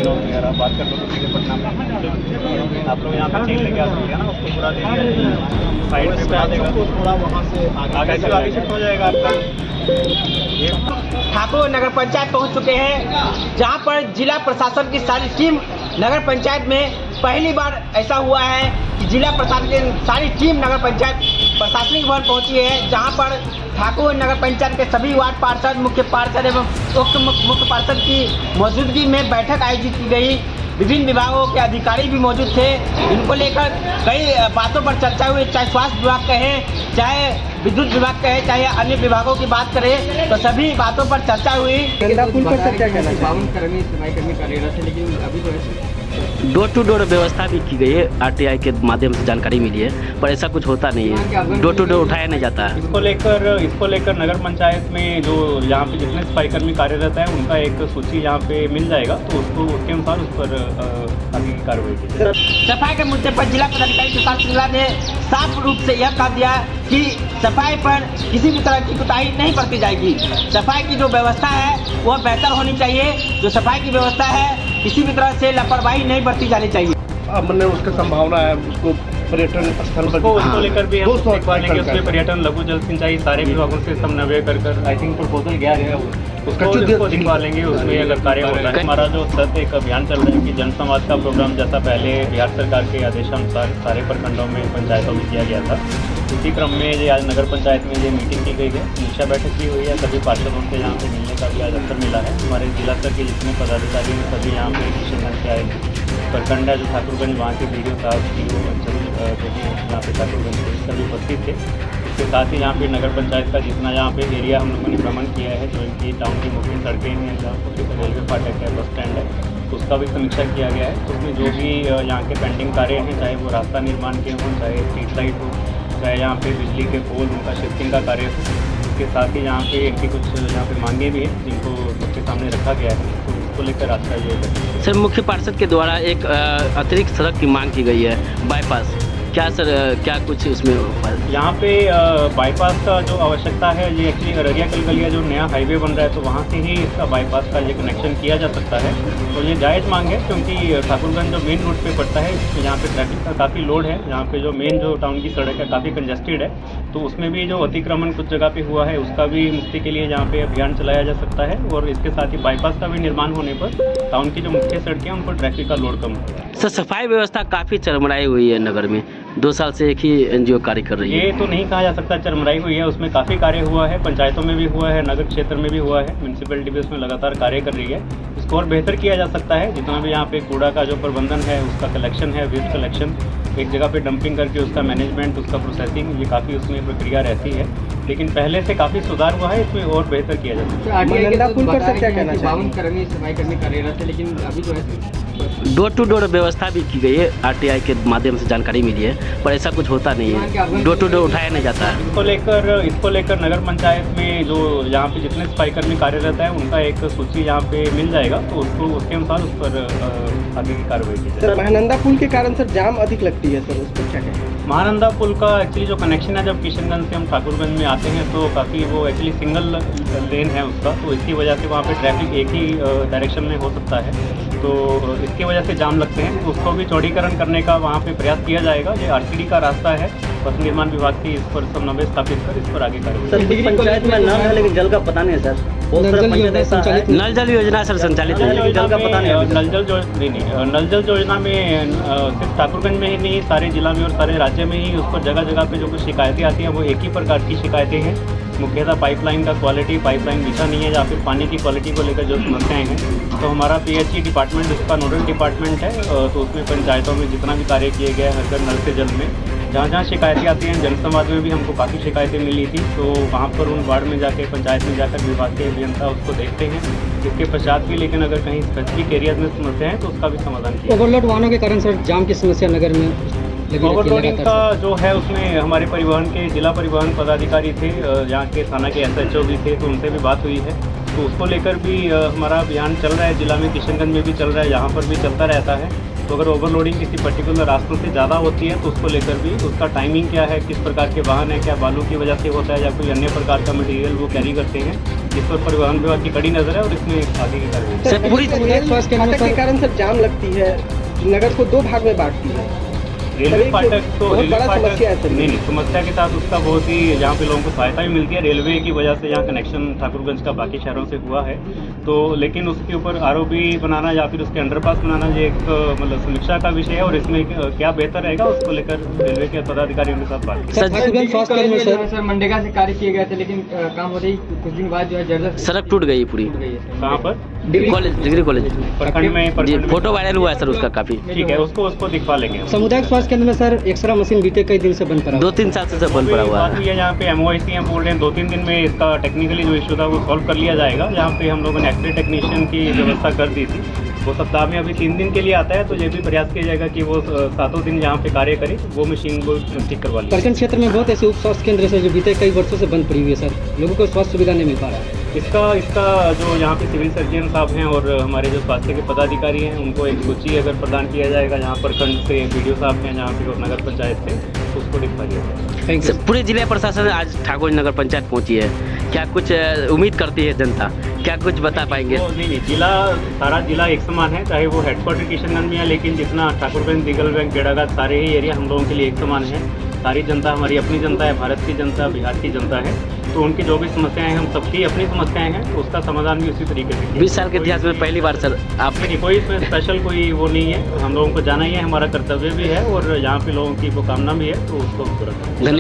विनोद वगैरह बात कर लो तो ठीक है। पटना में आप लोग यहाँ पे चेन लेके आते ना, उसको पूरा दे दिया साइड पे बना देगा, थोड़ा वहाँ से आगे शिफ्ट हो जाएगा आपका। ठाकुर नगर पंचायत पहुंच चुके हैं, जहां पर जिला प्रशासन की सारी टीम नगर पंचायत में पहली बार ऐसा हुआ है कि जिला प्रशासन की सारी टीम नगर पंचायत प्रशासनिक भवन पहुंची है, जहां पर ठाकुर नगर पंचायत के सभी वार्ड पार्षद, मुख्य पार्षद एवं उक्त मुख्य पार्षद की मौजूदगी में बैठक आयोजित की गई। विभिन्न विभागों के अधिकारी भी मौजूद थे। इनको लेकर कई बातों पर चर्चा हुई, चाहे स्वास्थ्य विभाग कहें, चाहे विद्युत विभाग कहे, चाहे अन्य विभागों की बात करें, तो सभी बातों पर चर्चा हुई। पुल पर सर क्या कहना कर्मी सफाई कर्मी कार्यरत है, लेकिन अभी तो ऐसे डोर टू डोर व्यवस्था भी की गई है, आरटीआई के माध्यम से जानकारी मिली है, पर ऐसा कुछ होता नहीं है, डोर टू डोर उठाया नहीं जाता है। इसको लेकर नगर पंचायत में जो यहाँ पे जितने सफाई कर्मी कार्यरत हैं उनका एक सूची यहाँ पे मिल जाएगा, तो उसके अनुसार उस पर आगे की कार्रवाई की जाएगी। सफाई के मुद्दे पर जिला पदाधिकारी तुषार सिंगला ने साफ रूप से यह कह दिया कि सफाई पर किसी भी तरह की कोताही नहीं बरती जाएगी। सफाई की जो व्यवस्था है वह बेहतर होनी चाहिए, जो सफाई की व्यवस्था है किसी भी तरह से लापरवाही नहीं बरती जानी चाहिए। अब मतलब उसका संभावना है, उसको पर्यटन स्थल पर उसको लेकर भी हम देखेंगे, उसमें पर्यटन, लघु जल सिंचाई सारे विभागों से समन्वय कर आई थिंक प्रपोजल गया है, उसको दिखवा लेंगे। उसमें अगर कार्य होता है, हमारा जो सतत एक अभियान चल रहा है कि जन संवाद का प्रोग्राम जैसा पहले बिहार सरकार के आदेशानुसार सारे प्रखंडों में पंचायतों में किया गया था, इसी क्रम में ये आज नगर पंचायत में ये मीटिंग की गई है, समीक्षा बैठक की हुई है, सभी पार्षदों से यहाँ पे मिलने का भी आज अवसर मिला है। हमारे जिला स्तर के जितने पदाधिकारी हैं सभी यहाँ पे किशनगंज के आए, प्रखंड है जो ठाकुरगंज, वहाँ के BDO साहब CO अंचल जो भी यहाँ पे ठाकुरगंज के सभी उपस्थित थे। इसके साथ ही यहाँ पे नगर पंचायत का जितना यहाँ पे एरिया हम लोगों ने भ्रमण किया है, जो इनकी टाउन की मुख्य सड़कें हैं, जहाँ पर रेलवे फाटक है, बस स्टैंड है, उसका भी समीक्षा किया गया है। तो उसमें जो भी यहाँ के पेंडिंग कार्य हैं, चाहे वो रास्ता निर्माण के हों, चाहे स्ट्रीट लाइट हो, चाहे यहाँ पे बिजली के पोल उनका शिफ्टिंग का कार्य हो, इसके साथ ही यहाँ पे इनकी कुछ यहाँ पे मांगे भी हैं जिनको सबके सामने रखा गया है, तो उसको लेकर आज का ये सर मुख्य पार्षद के द्वारा एक अतिरिक्त सड़क की मांग की गई है, बाईपास, क्या सर क्या कुछ उसमें यहाँ पे बाईपास का जो आवश्यकता है, ये एक्चुअली अररिया कलकलिया जो नया हाईवे बन रहा है, तो वहाँ से ही इसका बाईपास का ये कनेक्शन किया जा सकता है। तो ये जायज़ मांग है, क्योंकि ठाकुरगंज जो मेन रोड पे पड़ता है, यहाँ पे ट्रैफिक का काफ़ी लोड है, यहाँ पे जो मेन जो टाउन की सड़क है काफ़ी कंजेस्टेड है, तो उसमें भी जो अतिक्रमण कुछ जगह पे हुआ है उसका भी मुक्ति के लिए यहाँ पे अभियान चलाया जा सकता है, और इसके साथ ही बाईपास का भी निर्माण होने पर टाउन की जो मुख्य सड़कें हैं उन पर ट्रैफिक का लोड कम होगा। सर सफाई व्यवस्था काफ़ी चरमराई हुई है नगर में, 2 साल से एक ही NGO कार्य कर रही है। ये तो नहीं कहा जा सकता चरमराई हुई है, उसमें काफ़ी कार्य हुआ है, पंचायतों में भी हुआ है, नगर क्षेत्र में भी हुआ है, म्यूनसिपैलिटी भी उसमें लगातार कार्य कर रही है। इसको और बेहतर किया जा सकता है, जितना भी यहाँ पे कूड़ा का जो प्रबंधन है, उसका कलेक्शन है, वेस्ट कलेक्शन, एक जगह पे डंपिंग करके उसका मैनेजमेंट, उसका प्रोसेसिंग, ये काफ़ी उसमें प्रक्रिया रहती है, लेकिन पहले से काफ़ी सुधार हुआ है, इसमें और बेहतर किया जा सकता है। पुल पर सर क्या कहना 52 कर्मी सफाई कर्मी कार्यरत है, लेकिन अभी तो ऐसे डोर टू डोर व्यवस्था भी की गई है, आरटीआई के माध्यम से जानकारी मिली है, पर ऐसा कुछ होता नहीं है, डोर टू डोर उठाया नहीं जाता है। इसको लेकर नगर पंचायत में जो यहाँ पे जितने सफाई कर्मी कार्यरत है उनका एक सूची यहाँ पे मिल जाएगा, तो उसके अनुसार उस पर आगे की कार्रवाई की जाएगी। सर महानंदा पुल के कारण सर जाम अधिक लगती है, सर उस पर क्या कहें? महानंदा पुल का एक्चुअली जो कनेक्शन है, जब किशनगंज से हम ठाकुरगंज में आते हैं तो काफ़ी वो एक्चुअली सिंगल लेन है उसका, तो इसकी वजह से वहाँ पे ट्रैफिक एक ही डायरेक्शन में हो सकता है, तो इसकी वजह से जाम लगते हैं, तो उसको भी चौड़ीकरण करने का वहाँ पे प्रयास किया जाएगा। ये RCD का रास्ता है, पथ निर्माण विभाग की इस पर समन्वय स्थापित कर इस पर आगे कार्रवाई। पंचायत में नल है लेकिन जल का पता नहीं है सर, नल जल योजना सर संचालित है, जल का पता नहीं है। नल जल योजना में सिर्फ ठाकुरगंज में ही नहीं, सारे जिला में और सारे राज्य में ही उस पर जगह जगह पे जो कुछ शिकायतें आती हैं वो एक ही प्रकार की शिकायतें हैं, मुख्यतः पाइपलाइन का क्वालिटी, पाइपलाइन बिछा नहीं है, या फिर पानी की क्वालिटी को लेकर जो समस्याएं हैं। तो हमारा PHE डिपार्टमेंट उसका नोडल डिपार्टमेंट है, तो उसमें पंचायतों में जितना भी कार्य किए गए हर घर नल से जल में जहाँ जहाँ शिकायतें आती हैं, जनसंवाद में भी हमको काफ़ी शिकायतें मिली थी, तो वहाँ पर उन वार्ड में जाके पंचायत में जाकर विभाग के अभियंता उसको देखते हैं। इसके पश्चात भी लेकिन अगर कहीं स्पेसिफिक एरियाज में समस्या है तो उसका भी समाधान किया। ओवरलोड वाहनों के कारण सर जाम की समस्या नगर में ओवरलोडिंग का जो है उसमें हमारे परिवहन के जिला परिवहन पदाधिकारी थे, यहाँ के थाना के SHO भी थे, तो उनसे भी बात हुई है, तो उसको लेकर भी हमारा अभियान चल रहा है, जिला में किशनगंज में भी चल रहा है, यहाँ पर भी चलता रहता है। तो अगर ओवरलोडिंग किसी पर्टिकुलर रास्तों से ज़्यादा होती है तो उसको लेकर भी उसका टाइमिंग क्या है, किस प्रकार के वाहन है, क्या बालू की वजह से होता है या कोई अन्य प्रकार का मटेरियल वो कैरी करते हैं, इस पर परिवहन विभाग की कड़ी नज़र है और इसमें आगे की कार्रवाई। सर पूरी फाटक के कारण सर जाम लगती है, नगर को 2 भाग में बांटती है। रेलवे फाटक तो बहुत रेलवे बड़ा फाटक समस्या है सर। नहीं समस्या के साथ उसका बहुत ही जहाँ पे लोगों को सहायता भी मिलती है रेलवे की वजह से, यहाँ कनेक्शन ठाकुरगंज का बाकी शहरों से हुआ है। तो लेकिन उसके ऊपर आरओबी बनाना या फिर उसके अंडरपास बनाना ये एक मतलब समीक्षा का विषय है और इसमें क्या बेहतर रहेगा उसको लेकर रेलवे के पदाधिकारियों के साथ बात की। सर मनरेगा से कार्य किए गए थे, लेकिन काम होते ही कुछ दिन बाद जो है जर्जर सड़क टूट गई पूरी। कहाँ पर? कॉलेज, डिग्री कॉलेज प्रखंड में जी, फोटो वायरल हुआ है सर उसका काफी। ठीक है, उसको दिखवा लेंगे। सामुदायिक स्वास्थ्य केंद्र में सर एक्सरा मशीन बीते कई दिन से बंद पड़ा 2-3 साल से बंद पड़ा हुआ है। यहाँ पे MOIC हम बोल रहे हैं 2-3 दिन में इसका टेक्निकली जो इशू था वो सॉल्व कर लिया जाएगा। यहाँ पे हम लोगों ने एक्सरे टेक्नीशियन की व्यवस्था कर दी थी, वो सप्ताह में अभी 3 दिन के लिए आता है, तो ये भी प्रयास किया जाएगा कि वो 7 दिन यहाँ पे कार्य करे, वो मशीन को ठीक करवा ली। प्रखंड क्षेत्र में बहुत ऐसे उप स्वास्थ्य केंद्र है जो बीते कई वर्षों से बंद पड़ी हुई है सर, लोगों को स्वास्थ्य सुविधा नहीं मिल पा रहा है। इसका जो यहाँ पे सिविल सर्जन साहब हैं और हमारे जो स्वास्थ्य के पदाधिकारी हैं उनको एक सूची अगर प्रदान किया जाएगा, जहाँ प्रखंड से BDO साहब हैं, जहाँ पे नगर पंचायत से, उसको दिखवा दिया जाएगा। सर, पूरे जिला प्रशासन आज ठाकुर नगर पंचायत पहुंची है, क्या कुछ उम्मीद करती है जनता, क्या कुछ बता पाएंगे? नहीं, सारा जिला एक समान है, चाहे वो हेडक्वार्टर किशनगंज में है, लेकिन जितना ठाकुरगंज, दिगलगंज, बेड़ाघाट सारे ही एरिया हम लोगों के लिए एक समान है। सारी जनता हमारी अपनी जनता है, भारत की जनता, बिहार की जनता है, तो उनकी जो भी समस्याएं हैं हम सबकी अपनी समस्याएं हैं, तो उसका समाधान भी उसी तरीके से 20 साल के इतिहास में पहली बार सर आप नहीं, कोई इसमें स्पेशल कोई वो नहीं है, हम लोगों को जाना ही है, हमारा कर्तव्य भी है और यहाँ पे लोगों की वो कामना भी है, तो उसको पूरा करें। धन्यवाद।